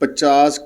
50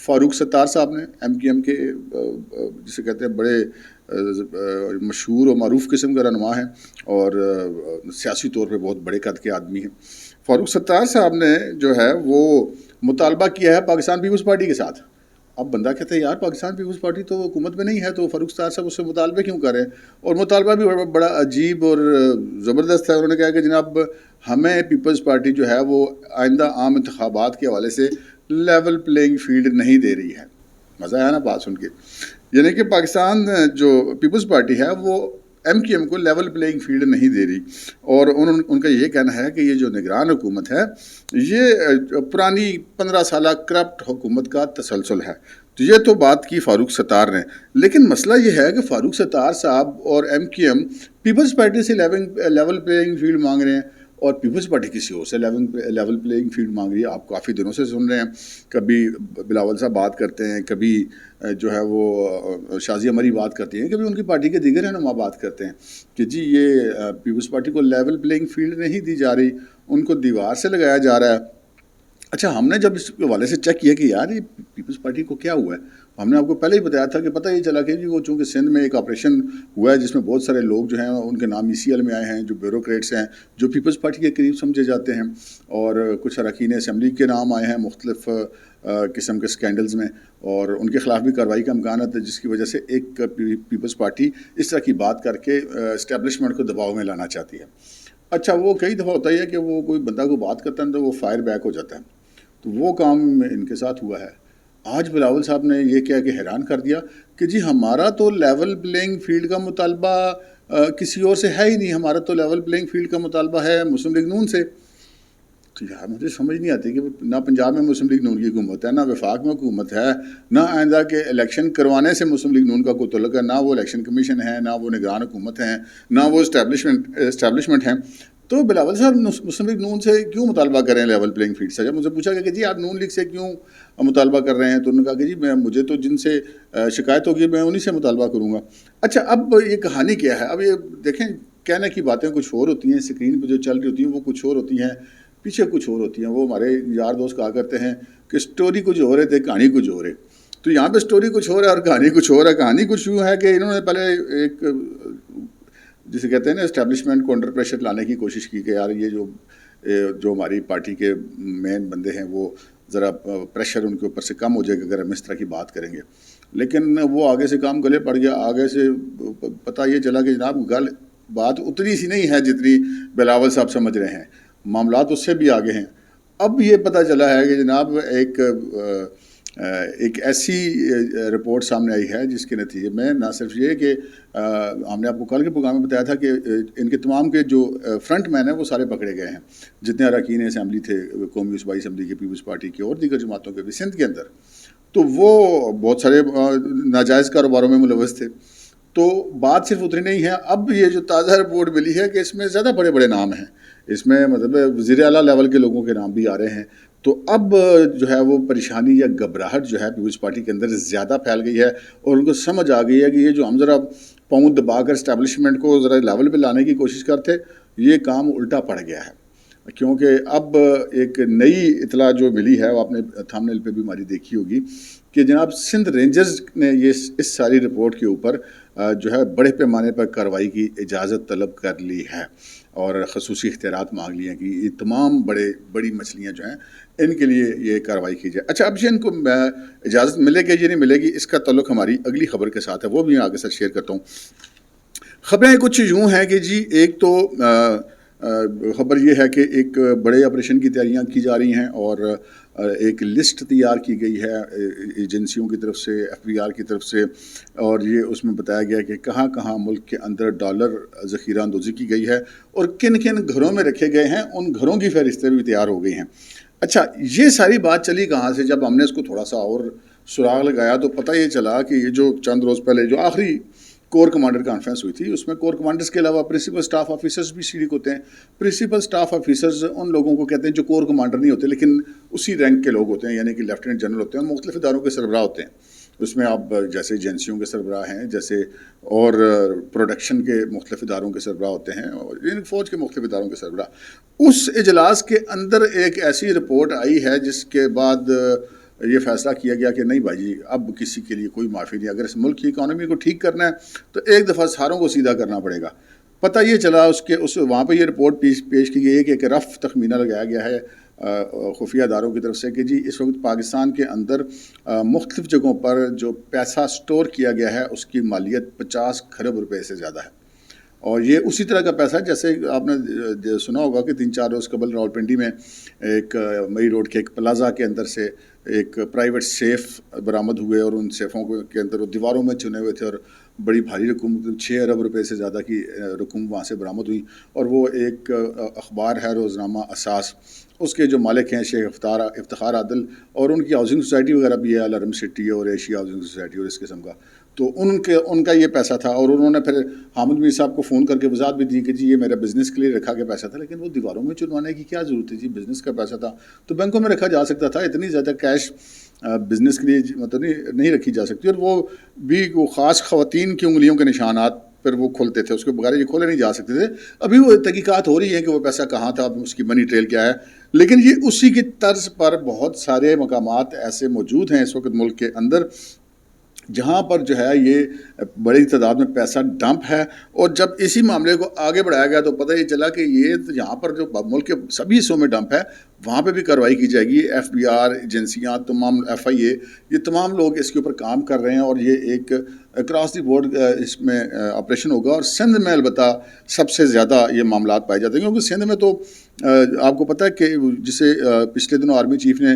فاروق ستار صاحب نے MQM کے جسے کہتے ہیں بڑے مشہور و معروف قسم کا رہنما ہیں اور سیاسی طور پہ بہت بڑے قد کے آدمی ہیں. فاروق ستار صاحب نے جو ہے وہ مطالبہ کیا ہے پاکستان پیپلز پارٹی کے ساتھ. اب بندہ کہتا ہے یار پاکستان پیپلز پارٹی تو حکومت میں نہیں ہے تو فاروق ستار صاحب اس سے مطالبے کیوں کر رہے ہیں, اور مطالبہ بھی بڑا عجیب اور زبردست ہے. انہوں نے کہا کہ جناب ہمیں پیپلز پارٹی جو ہے وہ آئندہ عام انتخابات کے حوالے سے لیول پلینگ فیلڈ نہیں دے رہی ہے. مزہ آیا نا بات سن کے. یعنی کہ پاکستان جو پیپلز پارٹی ہے وہ MQM کو لیول پلینگ فیلڈ نہیں دے رہی, اور ان کا یہ کہنا ہے کہ یہ جو نگران حکومت ہے یہ پرانی 15 سالہ کرپٹ حکومت کا تسلسل ہے. تو یہ تو بات کی فاروق ستار نے, لیکن مسئلہ یہ ہے کہ فاروق ستار صاحب اور MQM پیپلز پارٹی سے لیول پلینگ فیلڈ مانگ رہے ہیں اور پیپلز پارٹی کسی اور سے لیول پلینگ فیلڈ مانگ رہی ہے. آپ کافی دنوں سے سن رہے ہیں, کبھی بلاول صاحب بات کرتے ہیں, کبھی جو ہے وہ شازیہ مری بات کرتی ہیں, کبھی ان کی پارٹی کے دیگر رہنما بات کرتے ہیں کہ جی یہ پیپلز پارٹی کو لیول پلینگ فیلڈ نہیں دی جا رہی, ان کو دیوار سے لگایا جا رہا ہے. اچھا ہم نے جب اس حوالے سے چیک کیا کہ یار یہ پیپلز پارٹی کو کیا ہوا ہے, ہم نے آپ کو پہلے ہی بتایا تھا کہ پتہ یہ چلا کہ جی وہ چونکہ سندھ میں ایک آپریشن ہوا ہے جس میں بہت سارے لوگ جو ہیں ان کے نام ECL میں آئے ہیں, جو بیوروکریٹس ہیں جو پیپلز پارٹی کے قریب سمجھے جاتے ہیں, اور کچھ اراکین اسمبلی کے نام آئے ہیں مختلف قسم کے سکینڈلز میں, اور ان کے خلاف بھی کارروائی کا امکان ہے, جس کی وجہ سے ایک پیپلز پارٹی اس طرح کی بات کر کے اسٹیبلشمنٹ کو دباؤ میں لانا چاہتی ہے. اچھا وہ کئی دفعہ ہوتا ہے کہ وہ کوئی بندہ کو بات کرتا ہے تو وہ فائر بیک ہو جاتا ہے, تو وہ کام ان کے ساتھ ہوا ہے. آج بلاول صاحب نے یہ کہہ کے حیران کر دیا کہ جی ہمارا تو لیول پلینگ فیلڈ کا مطالبہ کسی اور سے ہے ہی نہیں, ہمارا تو لیول پلینگ فیلڈ کا مطالبہ ہے مسلم لیگ نون سے. تو یار مجھے سمجھ نہیں آتی کہ نہ پنجاب میں مسلم لیگ نون کی حکومت ہے, نہ وفاق میں حکومت ہے, نہ آئندہ کے الیکشن کروانے سے مسلم لیگ نون کا کوئی تعلق ہے, نہ وہ الیکشن کمیشن ہے, نہ وہ نگران حکومت ہیں, نہ وہ اسٹیبلشمنٹ ہیں. تو بلاول صاحب مسلم لیگ نون سے کیوں مطالبہ کر رہے ہیں لیول پلینگ فیلڈ سے؟ جب مجھے پوچھا گیا کہ جی آپ نون لیگ سے کیوں مطالبہ کر رہے ہیں تو انہوں نے کہا کہ جی مجھے تو جن سے شکایت ہوگی میں انہی سے مطالبہ کروں گا. اچھا اب یہ کہانی کیا ہے؟ اب یہ دیکھیں کہنے کی باتیں کچھ اور ہوتی ہیں, اسکرین پہ جو چل رہی ہوتی ہیں وہ کچھ اور ہوتی ہیں, پیچھے کچھ اور ہوتی ہیں. وہ ہمارے یار دوست کہا کرتے ہیں کہ اسٹوری کچھ اور ہے تو کہانی کچھ اور ہے. تو یہاں پہ اسٹوری کچھ اور ہے اور کہانی کچھ اور ہے. کہانی کچھ یوں ہے کہ انہوں نے پہلے ایک جسے کہتے ہیں نا اسٹیبلشمنٹ کو انڈر پریشر لانے کی کوشش کی کہ یار یہ جو ہماری پارٹی کے مین بندے ہیں وہ ذرا پریشر ان کے اوپر سے کم ہو جائے گا اگر ہم اس طرح کی بات کریں گے. لیکن وہ آگے سے کام گلے پڑ گیا. آگے سے پتہ یہ چلا کہ جناب بات اتنی سی نہیں ہے جتنی بلاول صاحب سمجھ رہے ہیں, معاملات اس سے بھی آگے ہیں. اب یہ پتہ چلا ہے کہ جناب ایک ایسی رپورٹ سامنے آئی ہے جس کے نتیجے میں نہ صرف یہ کہ ہم نے آپ کو کل کے پروگرام میں بتایا تھا کہ ان کے تمام کے جو فرنٹ مین ہیں وہ سارے پکڑے گئے ہیں, جتنے اراکین اسمبلی تھے قومی صوبائی اسمبلی کے, پیپلز پارٹی کے اور دیگر جماعتوں کے بھی سندھ کے اندر, تو وہ بہت سارے ناجائز کاروباروں میں ملوث تھے. تو بات صرف اتنی نہیں ہے, اب یہ جو تازہ رپورٹ ملی ہے کہ اس میں زیادہ بڑے بڑے نام ہیں, اس میں مطلب وزیر اعلیٰ لیول کے لوگوں کے نام بھی آ رہے ہیں. تو اب جو ہے وہ پریشانی یا گھبراہٹ جو ہے پیپلز پارٹی کے اندر زیادہ پھیل گئی ہے, اور ان کو سمجھ آ گئی ہے کہ یہ جو ہم ذرا پاؤں دبا کر اسٹیبلشمنٹ کو ذرا لیول پہ لانے کی کوشش کرتے, یہ کام الٹا پڑ گیا ہے. کیونکہ اب ایک نئی اطلاع جو ملی ہے وہ آپ نے تھمبنیل پہ بھی ہماری دیکھی ہوگی کہ جناب سندھ رینجرز نے یہ اس ساری رپورٹ کے اوپر جو ہے بڑے پیمانے پر کارروائی کی اجازت طلب کر لی ہے اور خصوصی اختیارات مانگ لیے ہیں کہ یہ تمام بڑی مچھلیاں جو ہیں ان کے لیے یہ کارروائی کی جائے. اچھا اب یہ ان کو اجازت ملے گی یا نہیں ملے گی, اس کا تعلق ہماری اگلی خبر کے ساتھ ہے, وہ بھی آگے ساتھ شیئر کرتا ہوں. خبریں کچھ یوں ہیں کہ جی ایک تو خبر یہ ہے کہ ایک بڑے آپریشن کی تیاریاں کی جا رہی ہیں اور ایک لسٹ تیار کی گئی ہے ایجنسیوں کی طرف سے, FBI کی طرف سے, اور یہ اس میں بتایا گیا کہ کہاں کہاں ملک کے اندر ڈالر ذخیرہ اندوزی کی گئی ہے اور کن کن گھروں میں رکھے گئے ہیں, ان گھروں کی فہرستیں بھی تیار ہو گئی ہیں. اچھا یہ ساری بات چلی کہاں سے؟ جب ہم نے اس کو تھوڑا سا اور سراغ لگایا تو پتہ یہ چلا کہ یہ جو چند روز پہلے جو آخری کور کمانڈر کانفرنس ہوئی تھی اس میں کور کمانڈرز کے علاوہ پرنسپل سٹاف آفیسرز بھی شریک ہوتے ہیں. پرنسپل سٹاف آفیسرز ان لوگوں کو کہتے ہیں جو کور کمانڈر نہیں ہوتے لیکن اسی رینک کے لوگ ہوتے ہیں, یعنی کہ لیفٹیننٹ جنرل ہوتے ہیں, مختلف اداروں کے سربراہ ہوتے ہیں. اس میں آپ جیسے ایجنسیوں کے سربراہ ہیں, جیسے اور پروڈکشن کے مختلف اداروں کے سربراہ ہوتے ہیں, اور فوج کے مختلف اداروں کے سربراہ. اس اجلاس کے اندر ایک ایسی رپورٹ آئی ہے جس کے بعد یہ فیصلہ کیا گیا کہ نہیں بھائی جی اب کسی کے لیے کوئی معافی نہیں، اگر اس ملک کی اکانومی کو ٹھیک کرنا ہے تو ایک دفعہ ساروں کو سیدھا کرنا پڑے گا۔ پتہ یہ چلا وہاں پہ یہ رپورٹ پیش کی گئی ہے کہ ایک رف تخمینہ لگایا گیا ہے خفیہ اداروں کی طرف سے کہ جی اس وقت پاکستان کے اندر مختلف جگہوں پر جو پیسہ سٹور کیا گیا ہے اس کی مالیت 50 کھرب روپے سے زیادہ ہے، اور یہ اسی طرح کا پیسہ جیسے آپ نے سنا ہوگا کہ 3-4 روز قبل راولپنڈی میں ایک مئی روڈ کے ایک پلازا کے اندر سے ایک پرائیویٹ سیف برآمد ہوئے، اور ان سیفوں کے اندر وہ دیواروں میں چنے ہوئے تھے، اور بڑی بھاری رقم 6 ارب روپے سے زیادہ کی رقم وہاں سے برآمد ہوئی، اور وہ ایک اخبار ہے روزنامہ اساس، اس کے جو مالک ہیں شیخ افتخار عادل، اور ان کی ہاؤسنگ سوسائٹی وغیرہ بھی ہے، الارم سٹی اور ایشیا ہاؤسنگ سوسائٹی اور اس قسم کا، تو ان کا یہ پیسہ تھا، اور انہوں نے پھر حامد میر صاحب کو فون کر کے وضاحت بھی دی کہ جی یہ میرا بزنس کے لیے رکھا گیا پیسہ تھا، لیکن وہ دیواروں میں چنوانے کی کیا ضرورت ہے جی، بزنس کا پیسہ تھا تو بینکوں میں رکھا جا سکتا تھا، اتنی زیادہ کیش بزنس کے لیے مطلب نہیں رکھی جا سکتی، اور وہ بھی وہ خاص خواتین کی انگلیوں کے نشانات پھر وہ کھولتے تھے، اس کے بغیر یہ کھولے نہیں جا سکتے تھے۔ ابھی وہ تحقیقات ہو رہی ہیں کہ وہ پیسہ کہاں تھا، اس کی منی ٹریل کیا ہے، لیکن یہ اسی کی طرز پر بہت سارے مقامات ایسے موجود ہیں اس وقت ملک کے اندر جہاں پر جو ہے یہ بڑی تعداد میں پیسہ ڈمپ ہے، اور جب اسی معاملے کو آگے بڑھایا گیا تو پتہ یہ چلا کہ یہ یہاں پر جو ملک کے سبھی حصوں میں ڈمپ ہے وہاں پہ بھی کارروائی کی جائے گی، ایف بی آر ایجنسیاں تمام، ایف آئی اے، یہ تمام لوگ اس کے اوپر کام کر رہے ہیں، اور یہ ایک اکراس دی بورڈ اس میں آپریشن ہوگا، اور سندھ میں البتہ سب سے زیادہ یہ معاملات پائے جاتے ہیں، کیونکہ سندھ میں تو آپ کو پتہ ہے کہ جسے پچھلے دنوں آرمی چیف نے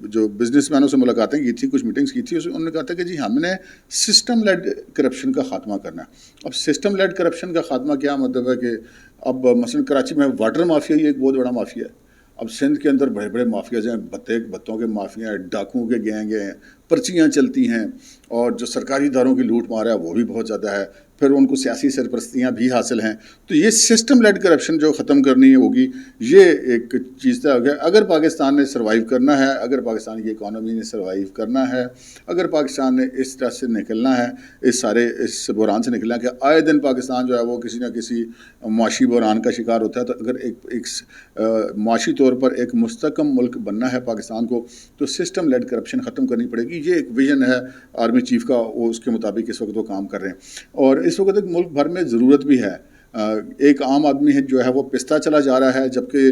جو بزنس مینوں سے ملاقاتیں کی تھیں، کچھ میٹنگز کی تھی، انہوں نے کہا تھا کہ جی ہم نے سسٹم لیڈ کرپشن کا خاتمہ کرنا ہے۔ اب سسٹم لیڈ کرپشن کا خاتمہ کیا مطلب ہے کہ اب مثلا کراچی میں واٹر مافیا یہ ایک بہت بڑا مافیا ہے، اب سندھ کے اندر بڑے بڑے مافیاز ہیں، بتوں کے مافیا ہیں، ڈاکوؤں کے گینگ ہیں، پرچیاں چلتی ہیں، اور جو سرکاری اداروں کی لوٹ مار ہے وہ بھی بہت زیادہ ہے، پھر ان کو سیاسی سرپرستیاں بھی حاصل ہیں، تو یہ سسٹم لیڈ کرپشن جو ختم کرنی ہوگی یہ ایک چیز طے ہو گیا۔ اگر پاکستان نے سروائیو کرنا ہے، اگر پاکستان کی اکانومی نے سروائیو کرنا ہے، اگر پاکستان نے اس طرح سے نکلنا ہے، اس بحران سے نکلنا ہے کہ آئے دن پاکستان جو ہے وہ کسی نہ کسی معاشی بحران کا شکار ہوتا ہے، تو اگر ایک معاشی طور پر ایک مستحکم ملک بننا ہے پاکستان کو تو سسٹم لیڈ کرپشن ختم کرنی پڑے گی۔ یہ ایک ویژن ہے آرمی چیف کا، وہ اس کے مطابق اس وقت وہ کام کر رہے ہیں، اور اس وقت ایک ملک بھر میں ضرورت بھی ہے۔ ایک عام آدمی ہے جو ہے وہ پستہ چلا جا رہا ہے، جبکہ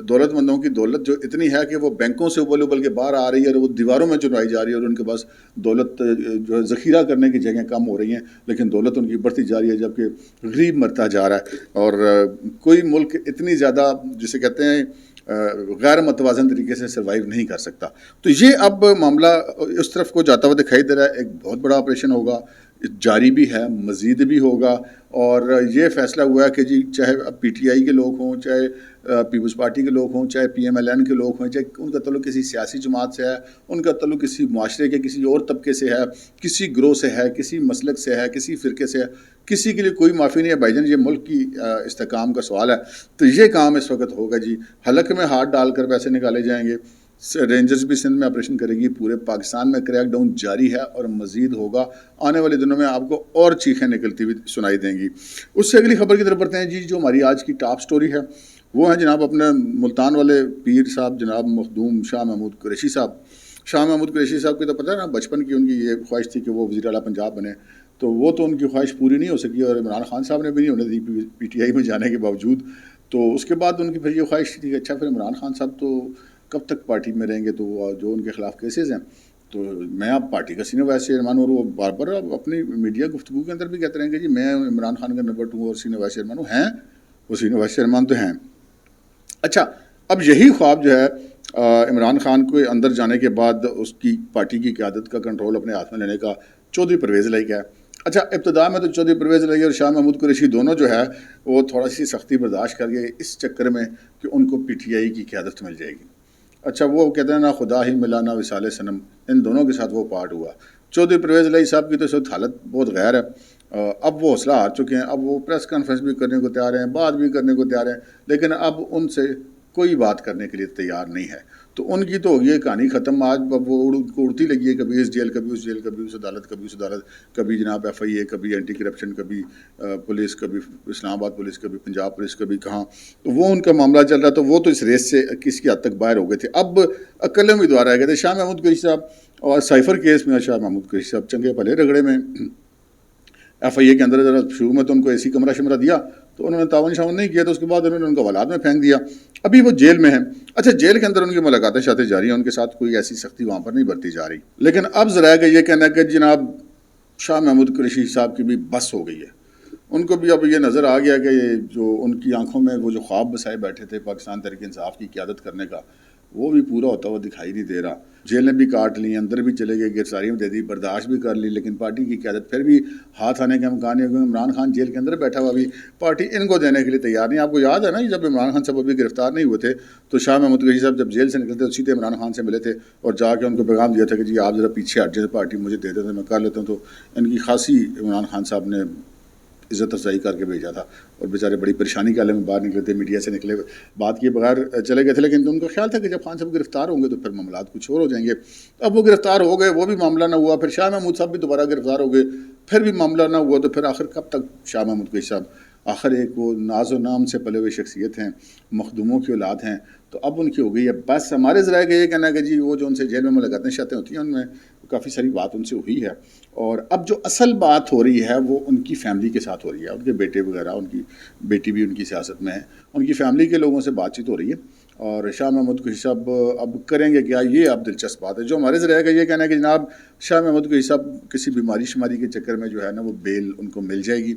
دولت مندوں کی دولت جو اتنی ہے کہ وہ بینکوں سے ابل ابل کے باہر آ رہی ہے، اور وہ دیواروں میں چنوائی جا رہی ہے، اور ان کے پاس دولت جو ہے ذخیرہ کرنے کی جگہیں کم ہو رہی ہیں، لیکن دولت ان کی بڑھتی جا رہی ہے، جبکہ غریب مرتا جا رہا ہے، اور کوئی ملک اتنی زیادہ جسے کہتے ہیں غیر متوازن طریقے سے سروائیو نہیں کر سکتا۔ تو یہ اب معاملہ اس طرف کو جاتا ہوا دکھائی دے رہا ہے، ایک بہت بڑا آپریشن ہوگا، جاری بھی ہے، مزید بھی ہوگا، اور یہ فیصلہ ہوا ہے کہ جی چاہے پی ٹی آئی کے لوگ ہوں، چاہے پیپلز پارٹی کے لوگ ہوں، چاہے پی ایم ایل این کے لوگ ہوں، چاہے ان کا تعلق کسی سیاسی جماعت سے ہے، ان کا تعلق کسی معاشرے کے کسی اور طبقے سے ہے، کسی گروہ سے ہے، کسی مسلک سے ہے، کسی فرقے سے ہے، کسی کے لیے کوئی معافی نہیں ہے بھائی جان، یہ ملک کی استحکام کا سوال ہے۔ تو یہ کام اس وقت ہوگا جی، حلق میں ہاتھ ڈال کر پیسے نکالے جائیں گے، رینجرز بھی سندھ میں آپریشن کرے گی، پورے پاکستان میں کریک ڈاؤن جاری ہے اور مزید ہوگا، آنے والے دنوں میں آپ کو اور چیخیں نکلتی ہوئی سنائی دیں گی۔ اس سے اگلی خبر کی طرف بڑھتے ہیں جی، جو ہماری آج کی ٹاپ سٹوری ہے وہ ہے جناب اپنے ملتان والے پیر صاحب جناب مخدوم شاہ محمود قریشی صاحب۔ شاہ محمود قریشی صاحب کی تو پتہ ہے نا، بچپن کی ان کی یہ خواہش تھی کہ وہ وزیر اعلیٰ پنجاب بنے، تو وہ تو ان کی خواہش پوری نہیں ہو سکی، اور عمران خان صاحب نے بھی نہیں ہونے دی پی ٹی آئی میں جانے کے باوجود، تو اس کے بعد ان کی پھر یہ خواہش تھی کہ اچھا پھر عمران خان صاحب تو کب تک پارٹی میں رہیں گے، تو جو ان کے خلاف کیسز ہیں، تو میں اب پارٹی کا سینئر وائس چیئرمین ہوں، اور وہ بار بار اپنی میڈیا گفتگو کے اندر بھی کہتے رہیں گے جی میں عمران خان کا نمبر 2 اور سینئر وائس چیئرمین ہوں، ہیں وہ سینئر وائس چیئرمین تو ہیں۔ اچھا، اب یہی خواب جو ہے عمران خان کو اندر جانے کے بعد اس کی پارٹی کی قیادت کا کنٹرول اپنے ہاتھ میں لینے کا چودھری پرویز الہی کا ہے۔ اچھا، ابتدا میں تو چودھری پرویز الہی اور شاہ محمود قریشی دونوں جو ہے وہ تھوڑا سی سختی برداشت کر گئے اس چکر میں کہ ان کو پی ٹی آئی کی قیادت مل جائے گی۔ اچھا، وہ کہتے ہیں نا خدا ہی ملا نہ وصال صنم، ان دونوں کے ساتھ وہ پارٹ ہوا۔ چودھری پرویز الہی صاحب کی تو اس وقت حالت بہت غیر ہے، اب وہ حوصلہ ہار چکے ہیں، اب وہ پریس کانفرنس بھی کرنے کو تیار ہیں، بات بھی کرنے کو تیار ہیں، لیکن اب ان سے کوئی بات کرنے کے لیے تیار نہیں ہے. تو ان کی تو ہوگی یہ کہانی ختم. آج وہ اڑتی لگی ہے، کبھی اس جیل، کبھی اس جیل، کبھی اس عدالت، کبھی اس عدالت، کبھی جناب FIA، کبھی اینٹی کرپشن، کبھی پولیس، کبھی اسلام آباد پولیس، کبھی پنجاب پولیس، کبھی کہاں. تو وہ ان کا معاملہ چل رہا. تو وہ تو اس ریس سے کس کی حد تک باہر ہو گئے تھے. اب اکل امیدوار رہ گئے تھے شاہ محمود قریشی صاحب. اور سائفر کیس میں شاہ محمود قریشی صاحب چنگے بھلے رگڑے میں FIA کے اندر ذرا شروع میں تو ان کو ایسی کمرہ شمرہ دیا تو انہوں نے تعاون شامن نہیں کیا، تو اس کے بعد انہوں نے ان کو حوالات میں پھینک دیا. ابھی وہ جیل میں ہیں. اچھا، جیل کے اندر ان کی ملاقاتیں شاتیں جاری ہیں، ان کے ساتھ کوئی ایسی سختی وہاں پر نہیں برتی جا رہی. لیکن اب ذرا کہ یہ کہنا ہے کہ جناب شاہ محمود قریشی صاحب کی بھی بس ہو گئی ہے. ان کو بھی اب یہ نظر آ گیا کہ جو ان کی آنکھوں میں وہ جو خواب بسائے بیٹھے تھے پاکستان تحریک انصاف کی قیادت کرنے کا، وہ بھی پورا ہوتا ہوا دکھائی نہیں دے رہا. جیلیں بھی کاٹ لی، اندر بھی چلے گئے، گرفتاریاں دے دی، برداشت بھی کر لی، لیکن پارٹی کی قیادت پھر بھی ہاتھ آنے کے امکان ہے، کیونکہ عمران خان جیل کے اندر بیٹھا ہوا بھی پارٹی ان کو دینے کے لیے تیار نہیں. آپ کو یاد ہے نا، جب عمران خان صاحب ابھی گرفتار نہیں ہوئے تھے تو شاہ محمود قریشی صاحب جب جیل سے نکلتے تو سیدھے عمران خان سے ملے تھے اور جا کے ان کو پیغام دیا تھا کہ جی آپ ذرا پیچھے ہٹ جائیں، پارٹی مجھے دے دیتے، میں کر لیتا ہوں. تو ان کی خاصی عمران خان صاحب نے عزت افزائی کر کے بھیجا تھا، اور بیچارے بڑی پریشانی کے عالم میں باہر نکلے تھے، میڈیا سے نکلے بات کیے بغیر چلے گئے تھے. لیکن ان کا خیال تھا کہ جب خان صاحب گرفتار ہوں گے تو پھر معاملات کچھ اور ہو جائیں گے. اب وہ گرفتار ہو گئے، وہ بھی معاملہ نہ ہوا. پھر شاہ محمود صاحب بھی دوبارہ گرفتار ہو گئے، پھر بھی معاملہ نہ ہوا. تو پھر آخر کب تک شاہ محمود قریشی صاحب، آخر ایک وہ ناز و نام سے پلے ہوئے شخصیت ہیں، مخدوموں کی اولاد ہیں. تو اب ان کی ہو گئی ہے بس. ہمارے ذرائع کا یہ کہنا ہے کہ جی وہ جو ان سے جیل میں ملاقاتیں شاتیں ہوتی ہیں، ان میں کافی ساری بات ان سے ہوئی ہے. اور اب جو اصل بات ہو رہی ہے وہ ان کی فیملی کے ساتھ ہو رہی ہے. ان کے بیٹے وغیرہ، ان کی بیٹی بھی ان کی سیاست میں ہے، ان کی فیملی کے لوگوں سے بات چیت ہو رہی ہے. اور شاہ محمود قریشی صاحب اب کریں گے کیا، یہ اب دلچسپ بات ہے. جو ہمارے ذرائع کا یہ کہنا ہے کہ جناب شاہ محمود قریشی صاحب کسی بیماری شماری کے چکر میں جو ہے نا وہ بیل ان کو مل جائے گی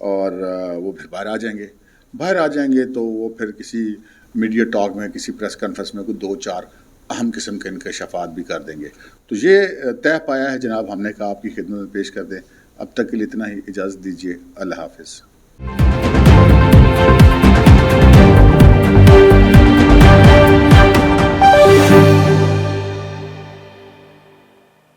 اور وہ پھر باہر آ جائیں گے. باہر آ جائیں گے تو وہ پھر کسی میڈیا ٹاک میں، کسی پریس کانفرنس میں کوئی 2-4 اہم قسم کے انکشافات بھی کر دیں گے. تو یہ طے پایا ہے جناب، ہم نے کہا آپ کی خدمت میں پیش کر دیں. اب تک کے لیے اتنا ہی، اجازت دیجیے. اللہ حافظ.